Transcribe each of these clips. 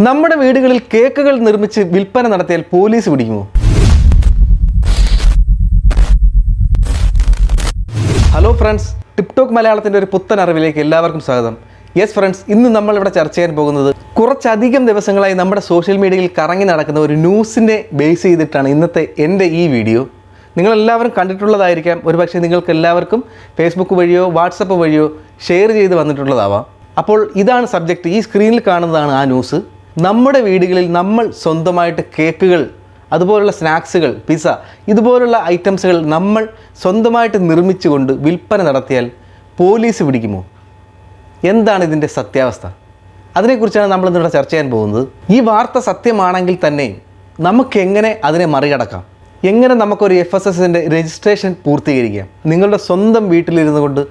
നമ്മുടെ വീടുകളിൽ കേക്കുകൾ നിർമ്മിച്ച് വിൽപ്പന നടത്തിയാൽ പോലീസ് പിടിക്കുമോ? ഹലോ ഫ്രണ്ട്സ്, ടിപ്ടോക്ക് മലയാളത്തിൻ്റെ ഒരു പുത്തൻ അറിവിലേക്ക് എല്ലാവർക്കും സ്വാഗതം. യെസ് ഫ്രണ്ട്സ്, ഇന്ന് നമ്മളിവിടെ ചർച്ച ചെയ്യാൻ പോകുന്നത് കുറച്ചധികം ദിവസങ്ങളായി നമ്മുടെ സോഷ്യൽ മീഡിയയിൽ കറങ്ങി നടക്കുന്ന ഒരു ന്യൂസിനെ ബേസ് ചെയ്തിട്ടാണ് ഇന്നത്തെ എൻ്റെ ഈ വീഡിയോ. നിങ്ങളെല്ലാവരും കണ്ടിട്ടുള്ളതായിരിക്കാം, ഒരുപക്ഷെ നിങ്ങൾക്ക് എല്ലാവർക്കും ഫേസ്ബുക്ക് വഴിയോ വാട്സപ്പ് വഴിയോ ഷെയർ ചെയ്ത് വന്നിട്ടുള്ളതാവാം. അപ്പോൾ ഇതാണ് സബ്ജക്റ്റ്. ഈ സ്ക്രീനിൽ കാണുന്നതാണ് ആ ന്യൂസ്. നമ്മുടെ വീടുകളിൽ നമ്മൾ സ്വന്തമായിട്ട് കേക്കുകൾ, അതുപോലുള്ള സ്നാക്സുകൾ, പിസ്സ, ഇതുപോലുള്ള ഐറ്റംസുകൾ നമ്മൾ സ്വന്തമായിട്ട് നിർമ്മിച്ചുകൊണ്ട് വിൽപ്പന നടത്തിയാൽ പോലീസ് പിടിക്കുമോ? എന്താണ് ഇതിൻ്റെ സത്യാവസ്ഥ? അതിനെക്കുറിച്ചാണ് നമ്മളിന്നിവിടെ ചർച്ച ചെയ്യാൻ പോകുന്നത്. ഈ വാർത്ത സത്യമാണെങ്കിൽ തന്നെ നമുക്കെങ്ങനെ അതിനെ മറികടക്കാം? എങ്ങനെ നമുക്കൊരു FSSൻ്റെ രജിസ്ട്രേഷൻ പൂർത്തീകരിക്കാം? നിങ്ങളുടെ സ്വന്തം വീട്ടിലിരുന്നു കൊണ്ട്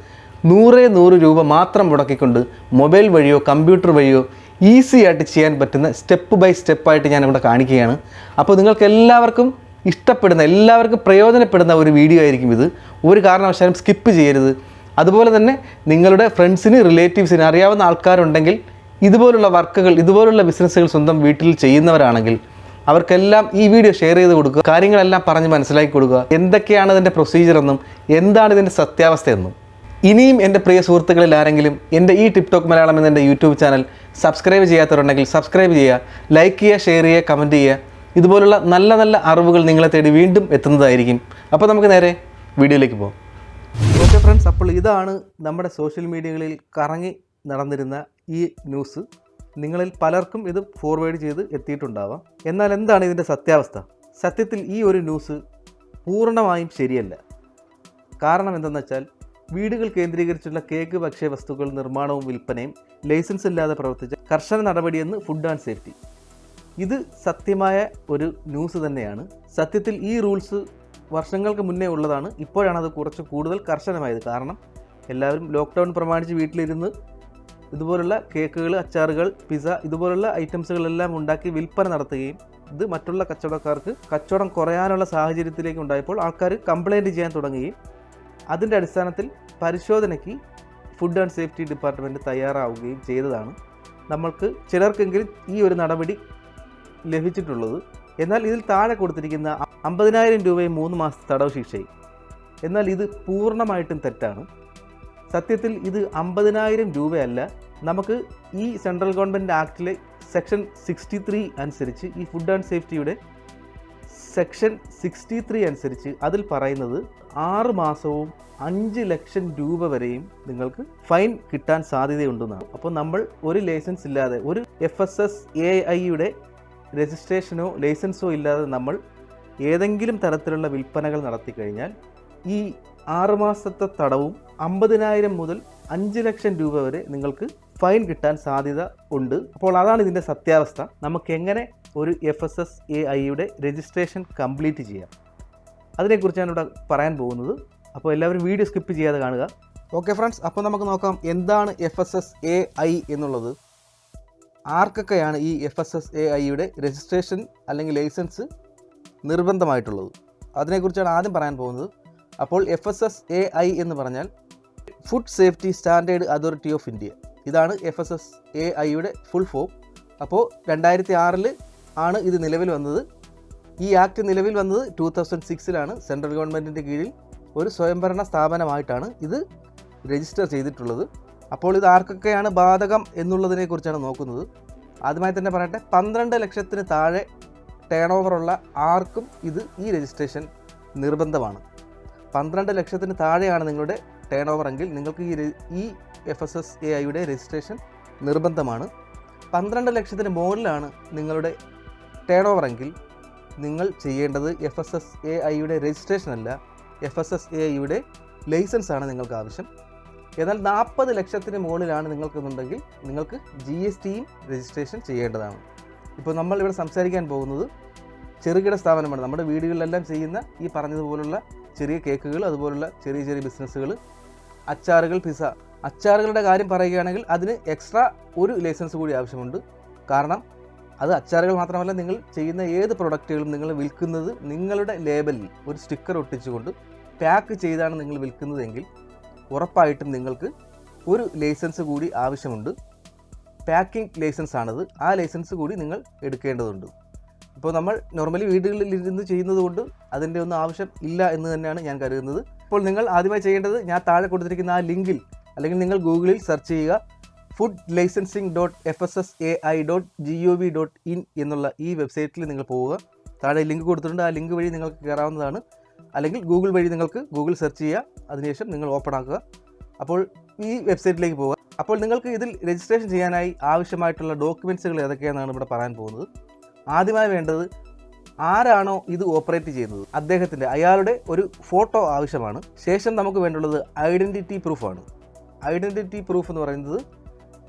100 രൂപ മാത്രം മുടക്കിക്കൊണ്ട് മൊബൈൽ വഴിയോ കമ്പ്യൂട്ടർ വഴിയോ ഈസി ആയിട്ട് ചെയ്യാൻ പറ്റുന്ന സ്റ്റെപ്പ് ബൈ സ്റ്റെപ്പായിട്ട് ഞാനിവിടെ കാണിക്കുകയാണ്. അപ്പോൾ നിങ്ങൾക്ക് എല്ലാവർക്കും ഇഷ്ടപ്പെടുന്ന, എല്ലാവർക്കും പ്രയോജനപ്പെടുന്ന ഒരു വീഡിയോ ആയിരിക്കും ഇത്. ഒരു കാരണവശാലും സ്കിപ്പ് ചെയ്യരുത്. അതുപോലെ തന്നെ നിങ്ങളുടെ ഫ്രണ്ട്സിന്, റിലേറ്റീവ്സിന് അറിയാവുന്ന ആൾക്കാരുണ്ടെങ്കിൽ ഇതുപോലുള്ള വർക്കുകൾ, ഇതുപോലുള്ള ബിസിനസ്സുകൾ സ്വന്തം വീട്ടിൽ ചെയ്യുന്നവരാണെങ്കിൽ അവർക്കെല്ലാം ഈ വീഡിയോ ഷെയർ ചെയ്ത് കൊടുക്കുക. കാര്യങ്ങളെല്ലാം പറഞ്ഞ് മനസ്സിലാക്കി കൊടുക്കുക. എന്തൊക്കെയാണ് ഇതിൻ്റെ പ്രൊസീജിയർ എന്നും എന്താണ് ഇതിൻ്റെ സത്യാവസ്ഥയെന്നും. ഇനിയും എൻ്റെ പ്രിയ സുഹൃത്തുക്കളിൽ ആരെങ്കിലും എൻ്റെ ഈ ടിപ്ടോക്ക് മലയാളം എന്ന എൻ്റെ യൂട്യൂബ് ചാനൽ സബ്സ്ക്രൈബ് ചെയ്യാത്തവരുണ്ടെങ്കിൽ സബ്സ്ക്രൈബ് ചെയ്യുക, ലൈക്ക് ചെയ്യുക, ഷെയർ ചെയ്യുക, കമൻറ്റ് ചെയ്യുക. ഇതുപോലുള്ള നല്ല നല്ല അറിവുകൾ നിങ്ങളെ തേടി വീണ്ടും എത്തുന്നതായിരിക്കും. അപ്പോൾ നമുക്ക് നേരെ വീഡിയോയിലേക്ക് പോകാം. ഓക്കെ ഫ്രണ്ട്സ്, അപ്പോൾ ഇതാണ് നമ്മുടെ സോഷ്യൽ മീഡിയകളിൽ കറങ്ങി നടന്നിരുന്ന ഈ ന്യൂസ്. നിങ്ങളിൽ പലർക്കും ഇത് ഫോർവേഡ് ചെയ്ത് എത്തിയിട്ടുണ്ടാവാം. എന്നാൽ എന്താണ് ഇതിൻ്റെ സത്യാവസ്ഥ? സത്യത്തിൽ ഈ ഒരു ന്യൂസ് പൂർണ്ണമായും ശരിയല്ല. കാരണം എന്തെന്ന് വെച്ചാൽ, വീടുകൾ കേന്ദ്രീകരിച്ചുള്ള കേക്ക് ഭക്ഷ്യവസ്തുക്കൾ നിർമ്മാണവും വിൽപ്പനയും ലൈസൻസ് ഇല്ലാതെ പ്രവർത്തിച്ച കർശന നടപടിയെന്ന് ഫുഡ് ആൻഡ് സേഫ്റ്റി. ഇത് സത്യമായ ഒരു ന്യൂസ് തന്നെയാണ്. സത്യത്തിൽ ഈ റൂൾസ് വർഷങ്ങൾക്ക് മുന്നേ ഉള്ളതാണ്. ഇപ്പോഴാണ് അത് കുറച്ച് കൂടുതൽ കർശനമായത്. കാരണം എല്ലാവരും ലോക്ക്ഡൗൺ പ്രമാണിച്ച് വീട്ടിലിരുന്ന് ഇതുപോലുള്ള കേക്കുകൾ, അച്ചാറുകൾ, പിസ്സ, ഇതുപോലുള്ള ഐറ്റംസുകളെല്ലാം ഉണ്ടാക്കി വിൽപ്പന നടത്തുകയും ഇത് മറ്റുള്ള കച്ചവടക്കാർക്ക് കച്ചവടം കുറയാനുള്ള സാഹചര്യത്തിലേക്ക് ഉണ്ടായപ്പോൾ ആൾക്കാർ കംപ്ലയിൻറ്റ് ചെയ്യാൻ തുടങ്ങുകയും അതിൻ്റെ അടിസ്ഥാനത്തിൽ പരിശോധനയ്ക്ക് ഫുഡ് ആൻഡ് സേഫ്റ്റി ഡിപ്പാർട്ട്മെൻറ്റ് തയ്യാറാവുകയും ചെയ്തതാണ് നമ്മൾക്ക് ചിലർക്കെങ്കിലും ഈ ഒരു നടപടി ലഭിച്ചിട്ടുള്ളത്. എന്നാൽ ഇതിൽ താഴെ കൊടുത്തിരിക്കുന്ന 50,000 രൂപയും 3 മാസത്തെ തടവ് ശിക്ഷയും, എന്നാൽ ഇത് പൂർണ്ണമായിട്ടും തെറ്റാണ്. സത്യത്തിൽ ഇത് 50,000 രൂപയല്ല. നമുക്ക് ഈ സെൻട്രൽ ഗവൺമെൻറ് ആക്ടിലെ സെക്ഷൻ 63 അനുസരിച്ച്, ഈ ഫുഡ് ആൻഡ് സേഫ്റ്റിയുടെ സെക്ഷൻ 63 അനുസരിച്ച് അതിൽ പറയുന്നത് 6 മാസവും 5 ലക്ഷം രൂപ വരെയും നിങ്ങൾക്ക് ഫൈൻ കിട്ടാൻ സാധ്യതയുണ്ടെന്നാണ്. അപ്പോൾ നമ്മൾ ഒരു ലൈസൻസ് ഇല്ലാതെ, ഒരു FSSAIയുടെ രജിസ്ട്രേഷനോ ലൈസൻസോ ഇല്ലാതെ നമ്മൾ ഏതെങ്കിലും തരത്തിലുള്ള വിൽപ്പനകൾ നടത്തി കഴിഞ്ഞാൽ ഈ 6 മാസത്തെ തടവും 50,000 മുതൽ 5 ലക്ഷം രൂപ വരെ നിങ്ങൾക്ക് ഫൈൻ കിട്ടാൻ സാധ്യത ഉണ്ട്. അപ്പോൾ അതാണ് ഇതിൻ്റെ സത്യാവസ്ഥ. നമുക്കെങ്ങനെ ഒരു FSSAIയുടെ രജിസ്ട്രേഷൻ കംപ്ലീറ്റ് ചെയ്യാം, അതിനെക്കുറിച്ചാണ് ഇവിടെ പറയാൻ പോകുന്നത്. അപ്പോൾ എല്ലാവരും വീഡിയോ സ്കിപ്പ് ചെയ്യാതെ കാണുക. ഓക്കെ ഫ്രണ്ട്സ്, അപ്പോൾ നമുക്ക് നോക്കാം എന്താണ് FSSAI എന്നുള്ളത്. ആർക്കൊക്കെയാണ് ഈ FSSAIയുടെ രജിസ്ട്രേഷൻ അല്ലെങ്കിൽ ലൈസൻസ് നിർബന്ധമായിട്ടുള്ളത്, അതിനെക്കുറിച്ചാണ് ആദ്യം പറയാൻ പോകുന്നത്. അപ്പോൾ FSSAI എന്ന് പറഞ്ഞാൽ food safety standard authority of India. ഇതാണ് FSSAIയുടെ ഫുൾ ഫോം. അപ്പോൾ 2006 ആണ് ഇത് നിലവിൽ വന്നത്. ഈ ആക്ട് നിലവിൽ വന്നത് 2006 സെൻട്രൽ ഗവൺമെൻറ്റിൻ്റെ കീഴിൽ ഒരു സ്വയംഭരണ സ്ഥാപനമായിട്ടാണ് ഇത് രജിസ്റ്റർ ചെയ്തിട്ടുള്ളത്. അപ്പോൾ ഇത് ആർക്കൊക്കെയാണ് ബാധകം എന്നുള്ളതിനെക്കുറിച്ചാണ് നോക്കുന്നത്. ആദ്യമായി തന്നെ പറയട്ടെ, 12 ലക്ഷത്തിന് താഴെ ടേൺ ഓവറുള്ള ആർക്കും ഈ രജിസ്ട്രേഷൻ നിർബന്ധമാണ്. 12 ലക്ഷത്തിന് താഴെയാണ് നിങ്ങളുടെ ടേൺ ഓവർ എങ്കിൽ നിങ്ങൾക്ക് ഈ FSSAIയുടെ രജിസ്ട്രേഷൻ നിർബന്ധമാണ്. 12 ലക്ഷത്തിന് മുകളിലാണ് നിങ്ങളുടെ ടേൺ ഓവർ എങ്കിൽ നിങ്ങൾ ചെയ്യേണ്ടത് FSSAIയുടെ രജിസ്ട്രേഷൻ അല്ല, FSSAIയുടെ ലൈസൻസ് ആണ് നിങ്ങൾക്ക് ആവശ്യം. എന്നാൽ 40 ലക്ഷത്തിന് മുകളിലാണ് നിങ്ങൾക്കെന്നുണ്ടെങ്കിൽ നിങ്ങൾക്ക് GSTയും രജിസ്ട്രേഷൻ ചെയ്യേണ്ടതാണ്. ഇപ്പോൾ നമ്മളിവിടെ സംസാരിക്കാൻ പോകുന്നത് ചെറുകിട സ്ഥാപനമാണ്. നമ്മുടെ വീടുകളിലെല്ലാം ചെയ്യുന്ന ഈ പറഞ്ഞതുപോലുള്ള ചെറിയ കേക്കുകൾ, അതുപോലുള്ള ചെറിയ ചെറിയ ബിസിനസ്സുകൾ, അച്ചാറുകൾ, പിസ്സ. അച്ചാറുകളുടെ കാര്യം പറയുകയാണെങ്കിൽ അതിന് എക്സ്ട്രാ ഒരു ലൈസൻസ് കൂടി ആവശ്യമുണ്ട്. കാരണം അത് അച്ചാറുകൾ മാത്രമല്ല, നിങ്ങൾ ചെയ്യുന്ന ഏത് പ്രൊഡക്റ്റുകളും നിങ്ങൾ വിൽക്കുന്നത് നിങ്ങളുടെ ലേബലിൽ ഒരു സ്റ്റിക്കർ ഒട്ടിച്ചുകൊണ്ട് പാക്ക് ചെയ്താണ് നിങ്ങൾ വിൽക്കുന്നതെങ്കിൽ ഉറപ്പായിട്ടും നിങ്ങൾക്ക് ഒരു ലൈസൻസ് കൂടി ആവശ്യമുണ്ട്. പാക്കിംഗ് ലൈസൻസ് ആണത്. ആ ലൈസൻസ് കൂടി നിങ്ങൾ എടുക്കേണ്ടതുണ്ട്. ഇപ്പോൾ നമ്മൾ നോർമലി വീടുകളിൽ ഇരുന്ന് ചെയ്യുന്നത് കൊണ്ട് അതിൻ്റെ ഒന്നും ആവശ്യം ഇല്ല എന്ന് തന്നെയാണ് ഞാൻ കരുതുന്നത്. ഇപ്പോൾ നിങ്ങൾ ആദ്യമായി ചെയ്യേണ്ടത് ഞാൻ താഴെ കൊടുത്തിരിക്കുന്ന ആ ലിങ്കിൽ അല്ലെങ്കിൽ നിങ്ങൾ ഗൂഗിളിൽ സെർച്ച് ചെയ്യുക foodlicensing.fssai.gov.in എന്നുള്ള ഈ വെബ്സൈറ്റിൽ നിങ്ങൾ പോവുക. താഴെ ലിങ്ക് കൊടുത്തിട്ടുണ്ട്. ആ ലിങ്ക് വഴി നിങ്ങൾക്ക് കയറാവുന്നതാണ്. അല്ലെങ്കിൽ ഗൂഗിൾ വഴി നിങ്ങൾക്ക് ഗൂഗിൾ സെർച്ച് ചെയ്യുക. അതിനുശേഷം നിങ്ങൾ ഓപ്പൺ ആക്കുക. അപ്പോൾ ഈ വെബ്സൈറ്റിലേക്ക് പോവുക. അപ്പോൾ നിങ്ങൾക്ക് ഇതിൽ രജിസ്ട്രേഷൻ ചെയ്യാനായി ആവശ്യമായിട്ടുള്ള ഡോക്യുമെൻറ്റ്സുകൾ ഏതൊക്കെയാണെന്നാണ് ഇവിടെ പറയാൻ പോകുന്നത്. ആദ്യമായി വേണ്ടത് ആരാണോ ഇത് ഓപ്പറേറ്റ് ചെയ്യുന്നത് അയാളുടെ ഒരു ഫോട്ടോ ആവശ്യമാണ്. ശേഷം നമുക്ക് വേണ്ടുള്ളത് ഐഡൻറ്റിറ്റി പ്രൂഫാണ്. ഐഡൻറ്റിറ്റി പ്രൂഫ് എന്ന് പറയുന്നത്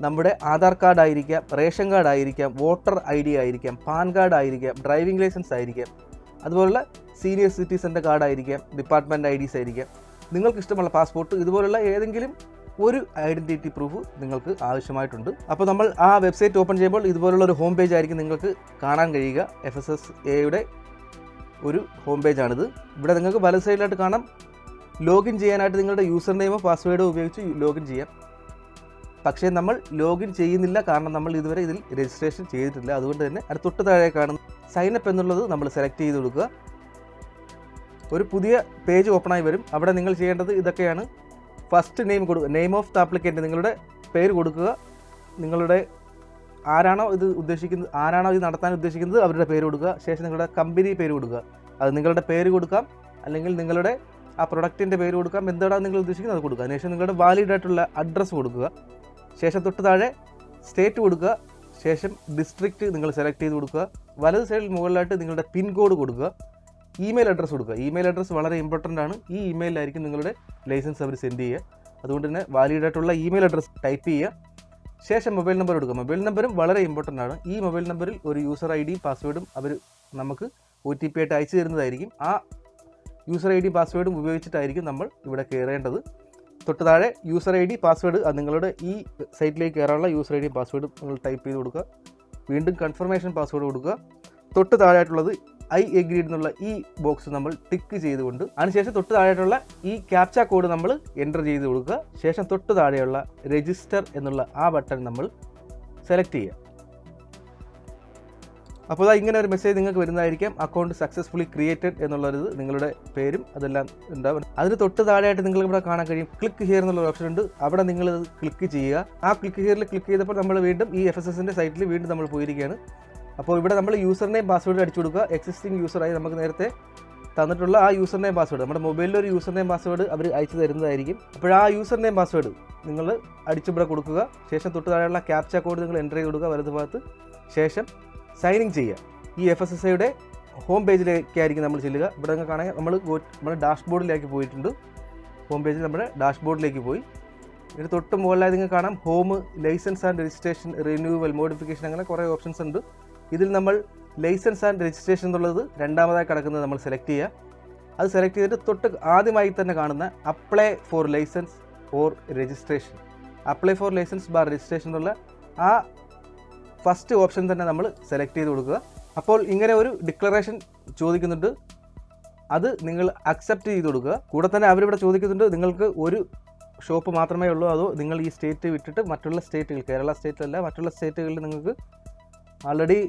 നമ്മുടെ ആധാർ കാർഡ് ആയിരിക്കാം, റേഷൻ കാർഡ് ആയിരിക്കാം, വോട്ടർ ID ആയിരിക്കാം, പാൻ കാർഡ് ആയിരിക്കാം, ഡ്രൈവിംഗ് ലൈസൻസ് ആയിരിക്കാം, അതുപോലുള്ള സീനിയർ സിറ്റിസൻ്റെ കാർഡ് ആയിരിക്കാം, ഡിപ്പാർട്ട്മെൻറ്റ് IDs ആയിരിക്കാം, നിങ്ങൾക്ക് ഇഷ്ടമുള്ള പാസ്പോർട്ട്, ഇതുപോലുള്ള ഏതെങ്കിലും ഒരു ഐഡൻറ്റിറ്റി പ്രൂഫ് നിങ്ങൾക്ക് ആവശ്യമായിട്ടുണ്ട്. അപ്പോൾ നമ്മൾ ആ വെബ്സൈറ്റ് ഓപ്പൺ ചെയ്യുമ്പോൾ ഇതുപോലുള്ള ഒരു ഹോം പേജ് ആയിരിക്കും നിങ്ങൾക്ക് കാണാൻ കഴിയുക. FSSAIയുടെ ഒരു ഹോം പേജാണിത്. ഇവിടെ നിങ്ങൾക്ക് വലത് സൈഡിലായിട്ട് കാണാം ലോഗിൻ ചെയ്യാനായിട്ട് നിങ്ങളുടെ യൂസർ നെയിമോ പാസ്വേഡോ ഉപയോഗിച്ച് ലോഗിൻ ചെയ്യാം. പക്ഷേ നമ്മൾ ലോഗിൻ ചെയ്യുന്നില്ല, കാരണം നമ്മൾ ഇതുവരെ ഇതിൽ രജിസ്ട്രേഷൻ ചെയ്തിട്ടില്ല. അതുകൊണ്ട് തന്നെ തൊട്ട് താഴെ കാണുന്ന സൈനപ്പ് എന്നുള്ളത് നമ്മൾ സെലക്ട് ചെയ്ത് കൊടുക്കുക. ഒരു പുതിയ പേജ് ഓപ്പണായി വരും. അവിടെ നിങ്ങൾ ചെയ്യേണ്ടത് ഇതൊക്കെയാണ്. ഫസ്റ്റ് നെയിം കൊടുക്കുക, നെയിം ഓഫ് ദ ആപ്ലിക്കൻ്റ്, നിങ്ങളുടെ പേര് കൊടുക്കുക. നിങ്ങളുടെ ആരാണോ ഇത് നടത്താൻ ഉദ്ദേശിക്കുന്നത് അവരുടെ പേര് കൊടുക്കുക. ശേഷം നിങ്ങളുടെ കമ്പനി പേര് കൊടുക്കുക. അത് നിങ്ങളുടെ പേര് കൊടുക്കാം, അല്ലെങ്കിൽ നിങ്ങളുടെ ആ പ്രൊഡക്റ്റിൻ്റെ പേര് കൊടുക്കാം. എന്താണ് നിങ്ങൾ ഉദ്ദേശിക്കുന്നത് അത് കൊടുക്കുക. അതിനുശേഷം നിങ്ങളുടെ വാലിഡ് ആയിട്ടുള്ള അഡ്രസ്സ് കൊടുക്കുക. ശേഷം തൊട്ട് താഴെ സ്റ്റേറ്റ് കൊടുക്കുക. ശേഷം ഡിസ്ട്രിക്റ്റ് നിങ്ങൾ സെലക്ട് ചെയ്ത് കൊടുക്കുക. വലത് സൈഡിൽ മുകളിലായിട്ട് നിങ്ങളുടെ പിൻ കോഡ് കൊടുക്കുക. ഇമെയിൽ അഡ്രസ്സ് കൊടുക്കുക. ഇമെയിൽ അഡ്രസ്സ് വളരെ ഇമ്പോർട്ടൻ്റ് ആണ്. ഈ ഇമെയിലായിരിക്കും നിങ്ങളുടെ ലൈസൻസ് അവർ സെൻഡ് ചെയ്യുക. അതുകൊണ്ട് തന്നെ വാലിഡ് ആയിട്ടുള്ള ഇമെയിൽ അഡ്രസ്സ് ടൈപ്പ് ചെയ്യുക. ശേഷം മൊബൈൽ നമ്പർ കൊടുക്കുക. മൊബൈൽ നമ്പറും വളരെ ഇമ്പോർട്ടൻ്റ് ആണ്. ഈ മൊബൈൽ നമ്പറിൽ ഒരു യൂസർ ID പാസ്വേഡും അവർ നമുക്ക് OTP ആയിട്ട് അയച്ചു തരുന്നതായിരിക്കും. ആ യൂസർ ID പാസ്വേഡും ഉപയോഗിച്ചിട്ടായിരിക്കും നമ്മൾ ഇവിടെ കയറേണ്ടത്. തൊട്ട് താഴെ യൂസർ ID പാസ്വേഡ്, അത് നിങ്ങളുടെ ഈ സൈറ്റിലേക്ക് കയറാനുള്ള യൂസർ ID പാസ്വേഡ് നിങ്ങൾ ടൈപ്പ് ചെയ്ത് കൊടുക്കുക. വീണ്ടും കൺഫർമേഷൻ പാസ്വേഡ് കൊടുക്കുക. തൊട്ട് താഴെയായിട്ടുള്ളത് I agreed എന്നുള്ള ഈ ബോക്സ് നമ്മൾ ടിക്ക് ചെയ്തുകൊണ്ട് അതിനുശേഷം തൊട്ട് താഴെയായിട്ടുള്ള ഈ ക്യാപ്ച കോഡ് നമ്മൾ എൻ്റർ ചെയ്ത് കൊടുക്കുക. ശേഷം തൊട്ട് താഴെയുള്ള രജിസ്റ്റർ എന്നുള്ള ആ ബട്ടൺ നമ്മൾ സെലക്ട് ചെയ്യുക. അപ്പോൾ ഇങ്ങനെ ഒരു മെസ്സേജ് നിങ്ങൾക്ക് വരുന്നതായിരിക്കും. അക്കൗണ്ട് സക്സസ്ഫുള്ളി ക്രിയേറ്റഡ് എന്നുള്ളത് നിങ്ങളുടെ പേരും അതെല്ലാം ഉണ്ടാവും. അതിന് തൊട്ട് താഴെയായിട്ട് നിങ്ങൾക്ക് ഇവിടെ കാണാൻ കഴിയും ക്ലിക്ക് ഹിയർ എന്നുള്ള ഓപ്ഷൻ ഉണ്ട്. അവിടെ നിങ്ങൾ ക്ലിക്ക് ചെയ്യുക. ആ ക്ലിക്ക് ഹിയറിൽ ക്ലിക്ക് ചെയ്തപ്പോൾ നമ്മൾ വീണ്ടും ഈ FSSൻ്റെ സൈറ്റിൽ വീണ്ടും നമ്മൾ പോയിരിക്കുകയാണ്. അപ്പോൾ ഇവിടെ നമ്മൾ യൂസർ നെയിം പാസ്വേഡ് അടിച്ചു കൊടുക്കുക. എക്സിസ്റ്റിംഗ് യൂസറായി നമുക്ക് നേരത്തെ തന്നിട്ടുള്ള ആ യൂസർ നെയിം പാസ്വേഡ്, നമ്മുടെ മൊബൈലിൽ ഒരു യൂസർ നെയിം പാസ്വേഡ് അവർ അയച്ചു തരുന്നതായിരിക്കും. അപ്പോൾ ആ യൂസർ നെയിം പാസ്വേഡ് നിങ്ങൾ അടിച്ചിവിടെ കൊടുക്കുക. ശേഷം തൊട്ട് താഴെയുള്ള ക്യാപ്ച കോഡ് നിങ്ങൾ എൻ്റർ ചെയ്ത് കൊടുക്കുക വലത് ഭാഗത്ത്. ശേഷം സൈനിങ് ചെയ്യുക. ഈ FSSAIയുടെ ഹോം പേജിലേക്കായിരിക്കും നമ്മൾ ചെല്ലുക. ഇവിടെ നിങ്ങൾ കാണാൻ നമ്മൾ ഡാഷ്ബോർഡിലേക്ക് പോയിട്ടുണ്ട്. ഹോം പേജിൽ നമ്മുടെ ഡാഷ്ബോർഡിലേക്ക് പോയി. ഇതിന് തൊട്ട് മുകളിലായി നിങ്ങൾക്ക് കാണാം home, licence and registration, renewal, modification, അങ്ങനെ കുറേ ഓപ്ഷൻസ് ഉണ്ട്. ഇതിൽ നമ്മൾ ലൈസൻസ് ആൻഡ് രജിസ്ട്രേഷൻ എന്നുള്ളത് രണ്ടാമതായി കിടക്കുന്നത് നമ്മൾ സെലക്ട് ചെയ്യുക. അത് സെലക്ട് ചെയ്തിട്ട് തൊട്ട് ആദ്യമായി തന്നെ കാണുന്ന apply for licence or registration, apply for licence bar registration എന്നുള്ള ആ ഫസ്റ്റ് ഓപ്ഷൻ തന്നെ നമ്മൾ സെലക്ട് ചെയ്ത് കൊടുക്കുക. അപ്പോൾ ഇങ്ങനെ ഒരു ഡിക്ലറേഷൻ ചോദിക്കുന്നുണ്ട്. അത് നിങ്ങൾ അക്സെപ്റ്റ് ചെയ്ത് കൊടുക്കുക. കൂടെ തന്നെ അവരിവിടെ ചോദിക്കുന്നുണ്ട് നിങ്ങൾക്ക് ഒരു ഷോപ്പ് മാത്രമേ ഉള്ളൂ, അതോ നിങ്ങൾ ഈ സ്റ്റേറ്റ് വിട്ടിട്ട് മറ്റുള്ള സ്റ്റേറ്റുകൾ, കേരള സ്റ്റേറ്റിലല്ല മറ്റുള്ള സ്റ്റേറ്റുകളിൽ നിങ്ങൾക്ക് ആൾറെഡി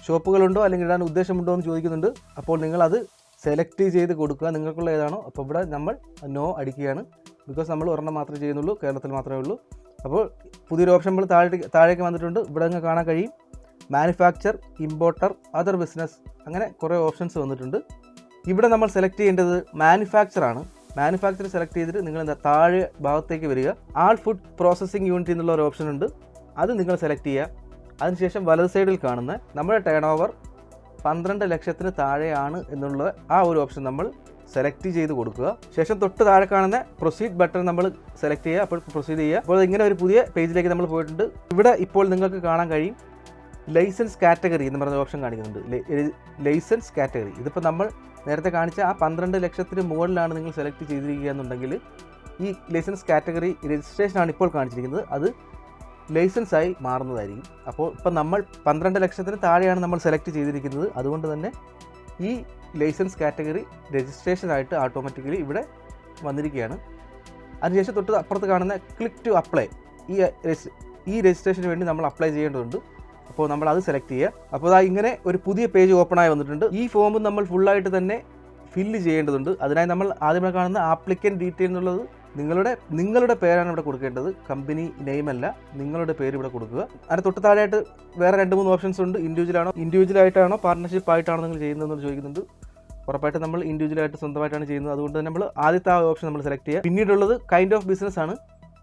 ഷോപ്പുകളുണ്ടോ അല്ലെങ്കിൽ ഇടാൻ ഉദ്ദേശമുണ്ടോ എന്ന് ചോദിക്കുന്നുണ്ട്. അപ്പോൾ നിങ്ങളത് സെലക്ട് ചെയ്ത് കൊടുക്കുക, നിങ്ങൾക്കുള്ള ഏതാണോ. അപ്പോൾ ഇവിടെ നമ്മൾ നോ അടിക്കുകയാണ്. ബിക്കോസ് നമ്മൾ ഒരെണ്ണം മാത്രമേ ചെയ്യുന്നുള്ളൂ, കേരളത്തിൽ മാത്രമേ ഉള്ളൂ. അപ്പോൾ പുതിയൊരു ഓപ്ഷൻ നമ്മൾ താഴേക്ക് വന്നിട്ടുണ്ട്. ഇവിടെ നിങ്ങൾക്ക് കാണാൻ കഴിയും മാനുഫാക്ചർ, ഇമ്പോർട്ടർ, അതർ ബിസിനസ്, അങ്ങനെ കുറേ ഓപ്ഷൻസ് വന്നിട്ടുണ്ട്. ഇവിടെ നമ്മൾ സെലക്ട് ചെയ്യേണ്ടത് മാനുഫാക്ചറാണ്. മാനുഫാക്ചർ സെലക്ട് ചെയ്തിട്ട് നിങ്ങൾ താഴെ ഭാഗത്തേക്ക് വരിക. ആൾ ഫുഡ് പ്രോസസ്സിംഗ് യൂണിറ്റ് എന്നുള്ള ഒരു ഓപ്ഷൻ ഉണ്ട്. അത് നിങ്ങൾ സെലക്ട് ചെയ്യുക. അതിനുശേഷം വലത് സൈഡിൽ കാണുന്ന നമ്മുടെ ടേൺ ഓവർ 12 ലക്ഷത്തിന് താഴെയാണ് എന്നുള്ള ആ ഒരു ഓപ്ഷൻ നമ്മൾ സെലക്ട് ചെയ്ത് കൊടുക്കുക. ശേഷം തൊട്ട് താഴെ കാണുന്ന പ്രൊസീഡ് ബട്ടൺ നമ്മൾ സെലക്ട് ചെയ്യുക. അപ്പോൾ പ്രൊസീഡ് ചെയ്യുക. അപ്പോൾ ഇങ്ങനെ ഒരു പുതിയ പേജിലേക്ക് നമ്മൾ പോയിട്ടുണ്ട്. ഇവിടെ ഇപ്പോൾ നിങ്ങൾക്ക് കാണാൻ കഴിയും ലൈസൻസ് കാറ്റഗറി എന്ന് പറഞ്ഞ ഓപ്ഷൻ കാണിക്കുന്നുണ്ട്. ലൈസൻസ് കാറ്റഗറി ഇതിപ്പോൾ നമ്മൾ നേരത്തെ കാണിച്ച ആ 12 ലക്ഷത്തിന് മുകളിലാണ് നിങ്ങൾ സെലക്ട് ചെയ്തിരിക്കുക എന്നുണ്ടെങ്കിൽ ഈ ലൈസൻസ് കാറ്റഗറി രജിസ്ട്രേഷനാണ് ഇപ്പോൾ കാണിച്ചിരിക്കുന്നത്. അത് ലൈസൻസായി മാറുന്നതായിരിക്കും. അപ്പോൾ ഇപ്പം നമ്മൾ 12 ലക്ഷത്തിന് താഴെയാണ് നമ്മൾ സെലക്ട് ചെയ്തിരിക്കുന്നത്. അതുകൊണ്ട് തന്നെ ഈ ലൈസൻസ് കാറ്റഗറി രജിസ്ട്രേഷനായിട്ട് ഓട്ടോമാറ്റിക്കലി ഇവിടെ വന്നിരിക്കുകയാണ്. അതിനുശേഷം തൊട്ട് അപ്പുറത്ത് കാണുന്ന ക്ലിക്ക് ടു അപ്ലൈ, ഈ ഈ രജിസ്ട്രേഷന് വേണ്ടി നമ്മൾ അപ്ലൈ ചെയ്യേണ്ടതുണ്ട്. അപ്പോൾ നമ്മൾ അത് സെലക്ട് ചെയ്യുക. അപ്പോൾ അതാ ഇങ്ങനെ ഒരു പുതിയ പേജ് ഓപ്പൺ ആയി വന്നിട്ടുണ്ട്. ഈ ഫോം നമ്മൾ ഫുള്ളായിട്ട് തന്നെ ഫില്ല് ചെയ്യേണ്ടതുണ്ട്. അതിനായി നമ്മൾ ആദ്യമേ കാണുന്ന ആപ്ലിക്കൻ്റ് ഡീറ്റെയിൽ എന്നുള്ളത് നിങ്ങളുടെ പേരാണ് ഇവിടെ കൊടുക്കേണ്ടത്. കമ്പനി നെയിം അല്ല, നിങ്ങളുടെ പേര് ഇവിടെ കൊടുക്കുക. അതിന് തൊട്ട് താഴെയായിട്ട് വേറെ 2-3 ഓപ്ഷൻസ് ഉണ്ട്. ഇൻഡിവിജ്വലായിട്ടാണോ പാർട്ട്ണർഷിപ്പ് ആയിട്ടാണോ നിങ്ങൾ ചെയ്യുന്നതെന്ന് ചോദിക്കുന്നുണ്ട്. ഉറപ്പായിട്ട് നമ്മൾ ഇൻഡിവിജ്വലായിട്ട് സ്വന്തമായിട്ടാണ് ചെയ്യുന്നത്. അതുകൊണ്ട് തന്നെ നമ്മൾ ആദ്യത്തെ ആ ഓപ്ഷൻ നമ്മൾ സെലക്ട് ചെയ്യുക. പിന്നീടുള്ളത് കൈൻഡ് ഓഫ് ബിസിനസ് ആണ്.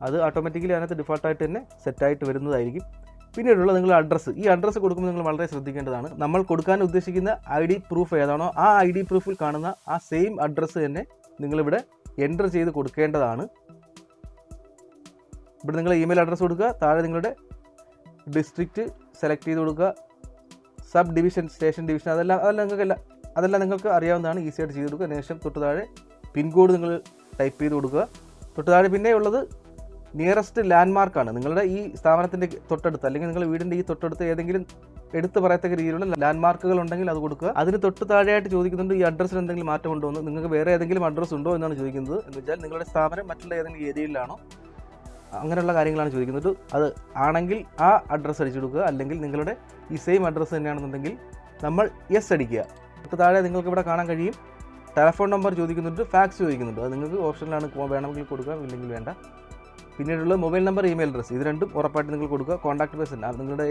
അത് ഓട്ടോമാറ്റിക്കലി അതിനകത്ത് ഡിഫോൾട്ടായിട്ട് തന്നെ സെറ്റായിട്ട് വരുന്നതായിരിക്കും. പിന്നീടുള്ള നിങ്ങളുടെ അഡ്രസ്സ്. ഈ അഡ്രസ്സ് കൊടുക്കുമ്പോൾ നിങ്ങൾ വളരെ ശ്രദ്ധിക്കേണ്ടതാണ്. നമ്മൾ കൊടുക്കാൻ ഉദ്ദേശിക്കുന്ന ID പ്രൂഫ് ഏതാണോ ആ ID പ്രൂഫിൽ കാണുന്ന ആ സെയിം അഡ്രസ്സ് തന്നെ നിങ്ങളിവിടെ എൻ്റർ ചെയ്ത് കൊടുക്കേണ്ടതാണ്. ഇവിടെ നിങ്ങൾ ഇമെയിൽ അഡ്രസ്സ് കൊടുക്കുക. താഴെ നിങ്ങളുടെ ഡിസ്ട്രിക്റ്റ് സെലക്ട് ചെയ്ത് കൊടുക്കുക. സബ് ഡിവിഷൻ, സ്റ്റേഷൻ ഡിവിഷൻ, അതെല്ലാം നിങ്ങൾക്ക് അറിയാവുന്നതാണ്. ഈസി ആയിട്ട് ചെയ്ത് കൊടുക്കുക. അതിനുശേഷം തൊട്ട് താഴെ പിൻകോഡ് നിങ്ങൾ ടൈപ്പ് ചെയ്ത് കൊടുക്കുക. തൊട്ട് താഴെ പിന്നെ ഉള്ളത് നിയറസ്റ്റ് ലാൻഡ് മാർക്കാണ്. നിങ്ങളുടെ ഈ സ്ഥാപനത്തിൻ്റെ തൊട്ടടുത്ത് അല്ലെങ്കിൽ നിങ്ങളുടെ വീടിൻ്റെ ഈ തൊട്ടടുത്ത് ഏതെങ്കിലും എടുത്ത് പറയത്തക്ക രീതിയിലുള്ള ലാൻഡ് മാർക്കുകൾ ഉണ്ടെങ്കിൽ അത് കൊടുക്കുക. അതിന് തൊട്ട് താഴെയായിട്ട് ചോദിക്കുന്നുണ്ട് ഈ അഡ്രസ്സിൽ എന്തെങ്കിലും മാറ്റം ഉണ്ടോ എന്ന്. നിങ്ങൾക്ക് വേറെ ഏതെങ്കിലും അഡ്രസ്സ് ഉണ്ടോ എന്നാണ് ചോദിക്കുന്നത്. എന്ന് വെച്ചാൽ നിങ്ങളുടെ സ്ഥാപനം മറ്റുള്ള ഏതെങ്കിലും ഏരിയയിലാണോ, അങ്ങനെയുള്ള കാര്യങ്ങളാണ് ചോദിക്കുന്നത്. അത് ആണെങ്കിൽ ആ അഡ്രസ്സ് അടിച്ചു കൊടുക്കുക. അല്ലെങ്കിൽ നിങ്ങളുടെ ഈ സെയിം അഡ്രസ്സ് തന്നെയാണെന്നുണ്ടെങ്കിൽ നമ്മൾ യെസ് അടിക്കുക. തൊട്ട് താഴെ നിങ്ങൾക്ക് ഇവിടെ കാണാൻ കഴിയും ടെലഫോൺ നമ്പർ ചോദിക്കുന്നുണ്ട്, ഫാക്സ് ചോദിക്കുന്നുണ്ട്. അത് നിങ്ങൾക്ക് ഓപ്ഷനിലാണ്, വേണമെങ്കിൽ കൊടുക്കാം, ഇല്ലെങ്കിൽ വേണ്ട. പിന്നീടുള്ള മൊബൈൽ നമ്പർ, ഇമെയിൽ അഡ്രസ്സ്, ഇത് രണ്ടും ഉറപ്പായിട്ട് നിങ്ങൾ കൊടുക്കുക. കോൺടാക്ട് പേഴ്സൺ, നിങ്ങളുടെ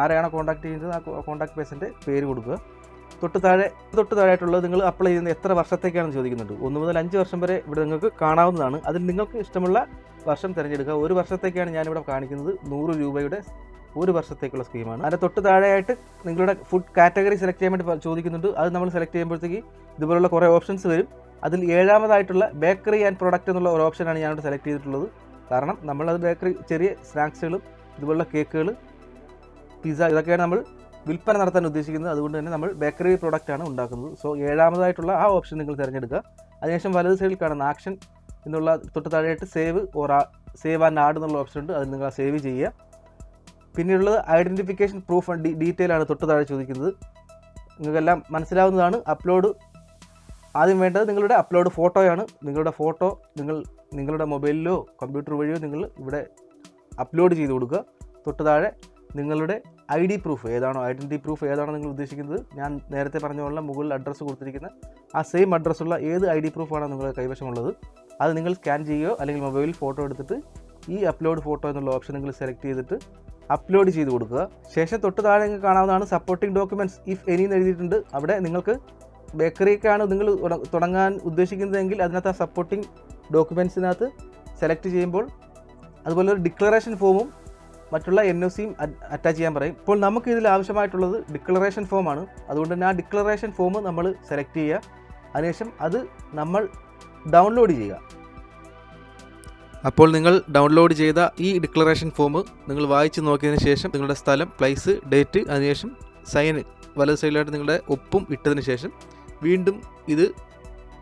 ആരെയാണോ കോൺടാക്ട് ചെയ്യുന്നത് ആ കോൺടാക്ട് പേഴ്സൻ്റെ പേര് കൊടുക്കുക. തൊട്ട് താഴെയായിട്ടുള്ളത് നിങ്ങൾ അപ്ലൈ ചെയ്യുന്ന എത്ര വർഷത്തേക്കാണെന്ന് ചോദിക്കുന്നുണ്ട്. 1 മുതൽ 5 വർഷം വരെ ഇവിടെ നിങ്ങൾക്ക് കാണാവുന്നതാണ്. അതിൽ നിങ്ങൾക്ക് ഇഷ്ടമുള്ള വർഷം തിരഞ്ഞെടുക്കുക. 1 വർഷത്തേക്കാണ് ഞാനിവിടെ കാണിക്കുന്നത്. 100 രൂപയുടെ 1 വർഷത്തേക്കുള്ള സ്കീമാണ്. അതിൻ്റെ തൊട്ട് താഴെയായിട്ട് നിങ്ങളുടെ ഫുഡ് കാറ്റഗറി സെലക്ട് ചെയ്യാൻ വേണ്ടി ചോദിക്കുന്നുണ്ട്. അത് നമ്മൾ സെലക്ട് ചെയ്യുമ്പോഴത്തേക്ക് ഇതുപോലുള്ള കുറേ ഓപ്ഷൻസ് വരും. അതിൽ 7ാമതായിട്ടുള്ള ബേക്കറി ആൻഡ് പ്രൊഡക്റ്റ് എന്നുള്ള ഒരു ഓപ്ഷനാണ് ഞാനിവിടെ സെലക്ട് ചെയ്തിട്ടുള്ളത്. കാരണം നമ്മളത് ബേക്കറി, ചെറിയ സ്നാക്സുകളും ഇതുപോലുള്ള കേക്കുകൾ, പിസ്സ, ഇതൊക്കെയാണ് നമ്മൾ വിൽപ്പന നടത്താൻ ഉദ്ദേശിക്കുന്നത്. അതുകൊണ്ട് തന്നെ നമ്മൾ ബേക്കറി പ്രോഡക്റ്റാണ് ഉണ്ടാക്കുന്നത്. സോ 7ാമതായിട്ടുള്ള ആ ഓപ്ഷൻ നിങ്ങൾ തിരഞ്ഞെടുക്കുക. അതിനുശേഷം വലത് സൈഡിൽ കാണുന്ന ആക്ഷൻ എന്നുള്ള തൊട്ട് താഴെയായിട്ട് സേവ് ആൻഡ് ആഡ് എന്നുള്ള ഓപ്ഷൻ ഉണ്ട്. അതിൽ നിങ്ങൾ സേവ് ചെയ്യുക. പിന്നീടുള്ളത് ഐഡൻറ്റിഫിക്കേഷൻ പ്രൂഫ് ഡീറ്റെയിൽ ആണ് തൊട്ട് താഴെ ചോദിക്കുന്നത്. നിങ്ങൾക്കെല്ലാം മനസ്സിലാവുന്നതാണ്. ആദ്യം വേണ്ടത് നിങ്ങളുടെ അപ്ലോഡ് ഫോട്ടോയാണ്. നിങ്ങളുടെ ഫോട്ടോ നിങ്ങളുടെ മൊബൈലിലോ കമ്പ്യൂട്ടർ വഴിയോ നിങ്ങൾ ഇവിടെ അപ്ലോഡ് ചെയ്ത് കൊടുക്കുക. തൊട്ട് താഴെ നിങ്ങളുടെ ID പ്രൂഫ് ഏതാണോ, ഐഡൻറ്റിറ്റി പ്രൂഫ് ഏതാണോ നിങ്ങൾ ഉദ്ദേശിക്കുന്നത്, ഞാൻ നേരത്തെ പറഞ്ഞ പോലെ മുകളിൽ അഡ്രസ്സ് കൊടുത്തിരിക്കുന്ന ആ സെയിം അഡ്രസ്സുള്ള ഏത് ID പ്രൂഫാണോ നിങ്ങളുടെ കൈവശമുള്ളത് അത് നിങ്ങൾ സ്കാൻ ചെയ്യുകയോ അല്ലെങ്കിൽ മൊബൈലിൽ ഫോട്ടോ എടുത്തിട്ട് ഈ അപ്ലോഡ് ഫോട്ടോ എന്നുള്ള ഓപ്ഷൻ നിങ്ങൾ സെലക്ട് ചെയ്തിട്ട് അപ്ലോഡ് ചെയ്ത് കൊടുക്കുക. ശേഷം തൊട്ട് താഴെ നിങ്ങൾക്ക് കാണാവുന്നതാണ് സപ്പോർട്ടിംഗ് ഡോക്യുമെൻറ്റ്സ് ഇഫ് എനി എന്ന് എഴുതിയിട്ടുണ്ട്. അവിടെ നിങ്ങൾക്ക് ബേക്കറിയൊക്കെയാണ് നിങ്ങൾ തുടങ്ങാൻ ഉദ്ദേശിക്കുന്നതെങ്കിൽ അതിനകത്ത് ആ സപ്പോർട്ടിംഗ് ഡോക്യുമെൻറ്റ്സിനകത്ത് സെലക്ട് ചെയ്യുമ്പോൾ അതുപോലെ ഒരു ഡിക്ലറേഷൻ ഫോമും മറ്റുള്ള NOCയും അറ്റാച്ച് ചെയ്യാൻ പറയും. ഇപ്പോൾ നമുക്ക് ഇതിൽ ആവശ്യമായിട്ടുള്ളത് ഡിക്ലറേഷൻ ഫോമാണ്. അതുകൊണ്ട് തന്നെ ആ ഡിക്ലറേഷൻ ഫോം നമ്മൾ സെലക്ട് ചെയ്യുക. അതിനുശേഷം അത് നമ്മൾ ഡൗൺലോഡ് ചെയ്യുക. അപ്പോൾ നിങ്ങൾ ഡൗൺലോഡ് ചെയ്ത ഈ ഡിക്ലറേഷൻ ഫോം നിങ്ങൾ വായിച്ച് നോക്കിയതിന് ശേഷം നിങ്ങളുടെ സ്ഥലം, പ്ലേസ്, ഡേറ്റ്, അതിനുശേഷം സൈന് വലത് സൈഡിലായിട്ട് നിങ്ങളുടെ ഒപ്പും ഇട്ടതിന് ശേഷം വീണ്ടും ഇത്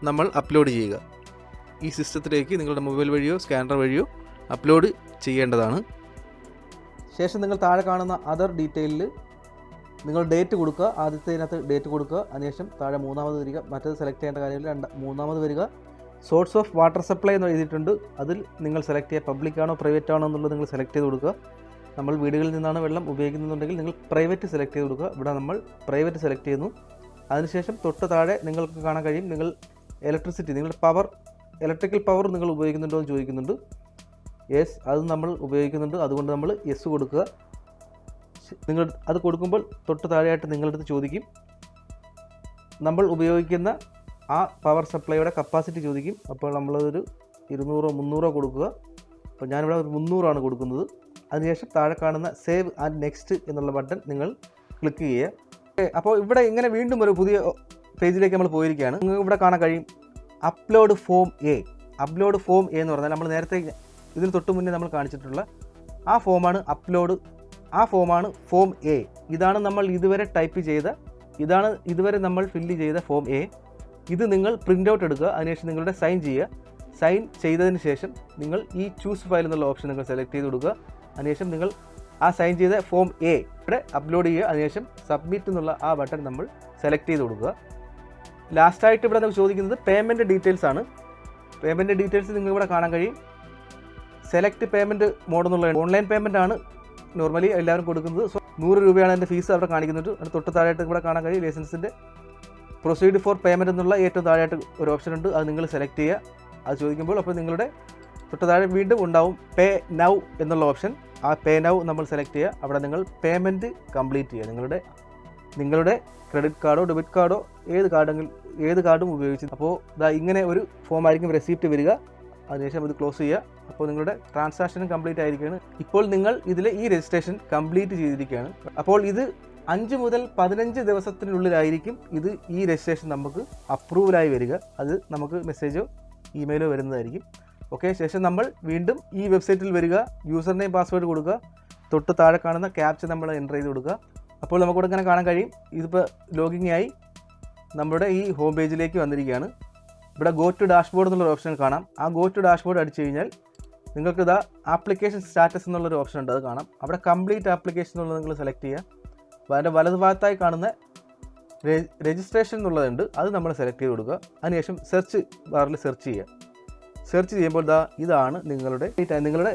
നമ്മൾ അപ്ലോഡ് ചെയ്യുക. ഈ സിസ്റ്റത്തിലേക്ക് നിങ്ങളുടെ മൊബൈൽ വഴിയോ സ്കാനർ വഴിയോ അപ്ലോഡ് ചെയ്യേണ്ടതാണ്. ശേഷം നിങ്ങൾ താഴെ കാണുന്ന അതർ ഡീറ്റെയിലിൽ നിങ്ങൾ ഡേറ്റ് കൊടുക്കുക. ആദ്യത്തേതിനകത്ത് ഡേറ്റ് കൊടുക്കുക. അതിനുശേഷം താഴെ 3ാമത് വരിക. മറ്റേത് സെലക്ട് ചെയ്യേണ്ട കാര്യമില്ല. 3ാമത് വരിക. സോഴ്സ് ഓഫ് വാട്ടർ സപ്ലൈ എന്ന് എഴുതിയിട്ടുണ്ട്. അതിൽ നിങ്ങൾ സെലക്ട് ചെയ്യുക. പബ്ലിക് ആണോ പ്രൈവറ്റ് ആണോ എന്നുള്ളത് നിങ്ങൾ സെലക്ട് ചെയ്ത് കൊടുക്കുക. നമ്മൾ വീടുകളിൽ നിന്നാണ് വെള്ളം ഉപയോഗിക്കുന്നുണ്ടെങ്കിൽ നിങ്ങൾ പ്രൈവറ്റ് സെലക്ട് ചെയ്ത് കൊടുക്കുക. ഇവിടെ നമ്മൾ പ്രൈവറ്റ് സെലക്ട് ചെയ്യുന്നു. അതിനുശേഷം തൊട്ട് താഴെ നിങ്ങൾക്ക് കാണാൻ കഴിയും നിങ്ങൾ ഇലക്ട്രിസിറ്റി, നിങ്ങളുടെ ഇലക്ട്രിക്കൽ പവർ നിങ്ങൾ ഉപയോഗിക്കുന്നുണ്ടോ എന്ന് ചോദിക്കുന്നുണ്ട്. യെസ്, അത് നമ്മൾ ഉപയോഗിക്കുന്നുണ്ട്. അതുകൊണ്ട് നമ്മൾ യെസ് കൊടുക്കുക. നിങ്ങൾ അത് കൊടുക്കുമ്പോൾ തൊട്ട് താഴെയായിട്ട് നിങ്ങളുടെ അടുത്ത് ചോദിക്കും നമ്മൾ ഉപയോഗിക്കുന്ന ആ പവർ സപ്ലൈയുടെ കപ്പാസിറ്റി ചോദിക്കും. അപ്പോൾ നമ്മളതൊരു 200 300 കൊടുക്കുക. അപ്പോൾ ഞാനിവിടെ ഒരു 300 കൊടുക്കുന്നത്. അതിനുശേഷം താഴെ കാണുന്ന സേവ് ആൻഡ് നെക്സ്റ്റ് എന്നുള്ള ബട്ടൺ നിങ്ങൾ ക്ലിക്ക് ചെയ്യുക. അപ്പോൾ ഇവിടെ ഇങ്ങനെ വീണ്ടും ഒരു പുതിയ പേജിലേക്ക് നമ്മൾ പോയിരിക്കുകയാണ്. നിങ്ങൾക്ക് ഇവിടെ കാണാൻ കഴിയും upload form A. Upload form A എന്ന് പറഞ്ഞാൽ നമ്മൾ നേരത്തെ ഇതിന് തൊട്ട് മുന്നേ നമ്മൾ കാണിച്ചിട്ടുള്ള ആ ഫോമാണ് ആ ഫോമാണ് ഫോം എ. ഇതാണ് നമ്മൾ ഇതുവരെ ടൈപ്പ് ചെയ്ത, ഇതാണ് ഇതുവരെ നമ്മൾ ഫില്ല് ചെയ്ത ഫോം എ. ഇത് നിങ്ങൾ പ്രിൻ്റ് ഔട്ട് എടുക്കുക. അതിനുശേഷം നിങ്ങളുടെ സൈൻ ചെയ്യുക. സൈൻ ചെയ്തതിന് ശേഷം നിങ്ങൾ ഈ ചൂസ് ഫയൽ എന്നുള്ള ഓപ്ഷൻ നിങ്ങൾ സെലക്ട് ചെയ്ത് കൊടുക്കുക. അതിനുശേഷം നിങ്ങൾ ആ സൈൻ ചെയ്ത ഫോം എ ഇവിടെ അപ്ലോഡ് ചെയ്യുക. അതിനുശേഷം സബ്മിറ്റ് എന്നുള്ള ആ ബട്ടൺ നമ്മൾ സെലക്ട് ചെയ്ത് കൊടുക്കുക. ലാസ്റ്റായിട്ട് ഇവിടെ നമുക്ക് ചോദിക്കുന്നത് പേയ്മെൻറ്റ് ഡീറ്റെയിൽസ് ആണ്. പേയ്മെൻറ്റ് ഡീറ്റെയിൽസ് നിങ്ങൾക്ക് ഇവിടെ കാണാൻ കഴിയും. സെലക്ട് പേയ്മെൻറ്റ് മോഡ് എന്നുള്ള ഓൺലൈൻ പേയ്മെൻറ്റ് ആണ് നോർമലി എല്ലാവരും കൊടുക്കുന്നത്. സോ 100 രൂപയാണ് എൻ്റെ ഫീസ് അവിടെ കാണിക്കുന്നുണ്ട്. അത് തൊട്ട് താഴെയായിട്ട് ഇവിടെ കാണാൻ കഴിയും ലൈസൻസിൻ്റെ പ്രൊസീഡ് ഫോർ പേയ്മെൻറ്റ് എന്നുള്ള ഏറ്റവും താഴെയായിട്ട് ഒരു ഓപ്ഷൻ ഉണ്ട്. അത് നിങ്ങൾ സെലക്ട് ചെയ്യുക. അത് ചോദിക്കുമ്പോൾ അപ്പോൾ നിങ്ങളുടെ തൊട്ട് താഴെ വീണ്ടും ഉണ്ടാവും പേ നൗ എന്നുള്ള ഓപ്ഷൻ. ആ പേ നൗ നമ്മൾ സെലക്ട് ചെയ്യുക. അവിടെ നിങ്ങൾ പേയ്മെൻറ്റ് കംപ്ലീറ്റ് ചെയ്യുക. നിങ്ങളുടെ ക്രെഡിറ്റ് കാർഡോ ഡെബിറ്റ് കാർഡോ ഏത് കാർഡും ഉപയോഗിച്ച്. അപ്പോൾ ഇങ്ങനെ ഒരു ഫോം ആയിരിക്കും റെസിപ്റ്റ് വരിക. അതിനുശേഷം ഇത് ക്ലോസ് ചെയ്യുക. അപ്പോൾ നിങ്ങളുടെ ട്രാൻസാക്ഷനും കംപ്ലീറ്റ് ആയിരിക്കുകയാണ്. ഇപ്പോൾ നിങ്ങൾ ഇതിൽ ഈ രജിസ്ട്രേഷൻ കംപ്ലീറ്റ് ചെയ്തിരിക്കുകയാണ്. അപ്പോൾ ഇത് 5 മുതൽ 15 ദിവസത്തിനുള്ളിലായിരിക്കും ഈ രജിസ്ട്രേഷൻ നമുക്ക് അപ്രൂവലായി വരിക. അത് നമുക്ക് മെസ്സേജോ ഇമെയിലോ വരുന്നതായിരിക്കും. ഓക്കെ, ശേഷം നമ്മൾ വീണ്ടും ഈ വെബ്സൈറ്റിൽ വരിക, യൂസർ നെയിം പാസ്വേഡ് കൊടുക്കുക, തൊട്ട് താഴെ കാണുന്ന ക്യാപ്ച നമ്മൾ എൻ്റർ ചെയ്ത് കൊടുക്കുക. അപ്പോൾ നമുക്കിവിടെ ഇങ്ങനെ കാണാൻ കഴിയും. ഇതിപ്പോൾ ലോഗിങ് ആയി നമ്മുടെ ഈ ഹോം പേജിലേക്ക് വന്നിരിക്കുകയാണ്. ഇവിടെ ഗോ ടു ഡാഷ്ബോർഡ് എന്നുള്ളൊരു ഓപ്ഷൻ കാണാം. ആ ഗോ ടു ഡാഷ്ബോർഡ് അടിച്ചു കഴിഞ്ഞാൽ നിങ്ങൾക്ക് ആപ്ലിക്കേഷൻ സ്റ്റാറ്റസ് എന്നുള്ളൊരു ഓപ്ഷൻ ഉണ്ട്, അത് കാണാം. അവിടെ കംപ്ലീറ്റ് ആപ്ലിക്കേഷൻ എന്നുള്ളത് നിങ്ങൾ സെലക്ട് ചെയ്യുക. അപ്പോൾ അതിൻ്റെ വലതുഭാഗത്തായി കാണുന്ന രജിസ്ട്രേഷൻ എന്നുള്ളതുണ്ട്, അത് നമ്മൾ സെലക്ട് ചെയ്ത് കൊടുക്കുക. അതിനുശേഷം സെർച്ച് ബാറിൽ സെർച്ച് ചെയ്യുക. സെർച്ച് ചെയ്യുമ്പോൾ ഇതാണ് നിങ്ങളുടെ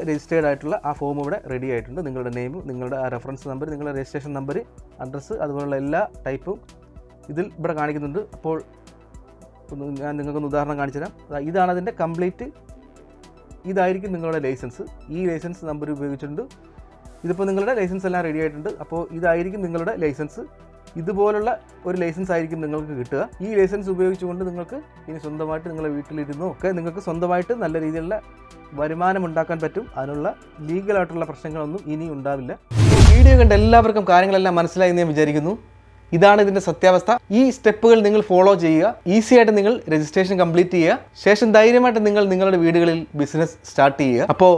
രജിസ്റ്റേർഡ് ആയിട്ടുള്ള ആ ഫോം ഇവിടെ റെഡി ആയിട്ടുണ്ട്. നിങ്ങളുടെ നെയിം, നിങ്ങളുടെ റെഫറൻസ് നമ്പർ, നിങ്ങളുടെ രജിസ്ട്രേഷൻ നമ്പർ, അഡ്രസ്സ്, അതുപോലുള്ള എല്ലാ ടൈപ്പും ഇതിൽ ഇവിടെ കാണിക്കുന്നുണ്ട്. അപ്പോൾ ഞാൻ നിങ്ങൾക്കൊന്ന് ഉദാഹരണം കാണിച്ചു തരാം. ഇതാണ് അതിൻ്റെ കംപ്ലീറ്റ്. ഇതായിരിക്കും നിങ്ങളുടെ ലൈസൻസ്. ഈ ലൈസൻസ് നമ്പർ ഉപയോഗിച്ചിട്ടുണ്ട്. ഇതിപ്പോൾ നിങ്ങളുടെ ലൈസൻസ് എല്ലാം റെഡി ആയിട്ടുണ്ട്. അപ്പോൾ ഇതായിരിക്കും നിങ്ങളുടെ ലൈസൻസ്. ഇതുപോലുള്ള ഒരു ലൈസൻസ് ആയിരിക്കും നിങ്ങൾക്ക് കിട്ടുക. ഈ ലൈസൻസ് ഉപയോഗിച്ചുകൊണ്ട് നിങ്ങൾക്ക് ഇനി സ്വന്തമായിട്ട് നിങ്ങളുടെ വീട്ടിലിരുന്നോ ഒക്കെ നിങ്ങൾക്ക് സ്വന്തമായിട്ട് നല്ല രീതിയിലുള്ള വരുമാനം ഉണ്ടാക്കാൻ പറ്റും. അതിനുള്ള ലീഗലായിട്ടുള്ള പ്രശ്നങ്ങളൊന്നും ഇനി ഉണ്ടാവില്ല. വീഡിയോ കണ്ട് എല്ലാവർക്കും കാര്യങ്ങളെല്ലാം മനസ്സിലായി എന്ന് ഞാൻ വിചാരിക്കുന്നു. ഇതാണ് ഇതിൻ്റെ സത്യാവസ്ഥ. ഈ സ്റ്റെപ്പുകൾ നിങ്ങൾ ഫോളോ ചെയ്യുക. ഈസി ആയിട്ട് നിങ്ങൾ രജിസ്ട്രേഷൻ കംപ്ലീറ്റ് ചെയ്യുക. ശേഷം ധൈര്യമായിട്ട് നിങ്ങൾ നിങ്ങളുടെ വീടുകളിൽ ബിസിനസ് സ്റ്റാർട്ട് ചെയ്യുക. അപ്പോൾ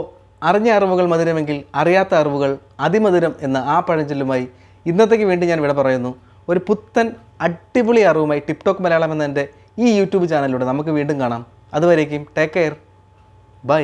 അറിഞ്ഞ അറിവുകൾ മധുരമെങ്കിൽ അറിയാത്ത അറിവുകൾ അതിമധുരം എന്ന ആ പഴഞ്ചൊല്ലുമായി ഇന്നത്തേക്ക് വേണ്ടി ഞാൻ വിട പറയുന്നു. ഒരു പുത്തൻ അടിപൊളി അറിവുമായി ടിപ്ടോക്ക് മലയാളം എന്ന എൻ്റെ ഈ യൂട്യൂബ് ചാനലിലൂടെ നമുക്ക് വീണ്ടും കാണാം. അതുവരേക്കും ടേക്ക് കെയർ, ബൈ.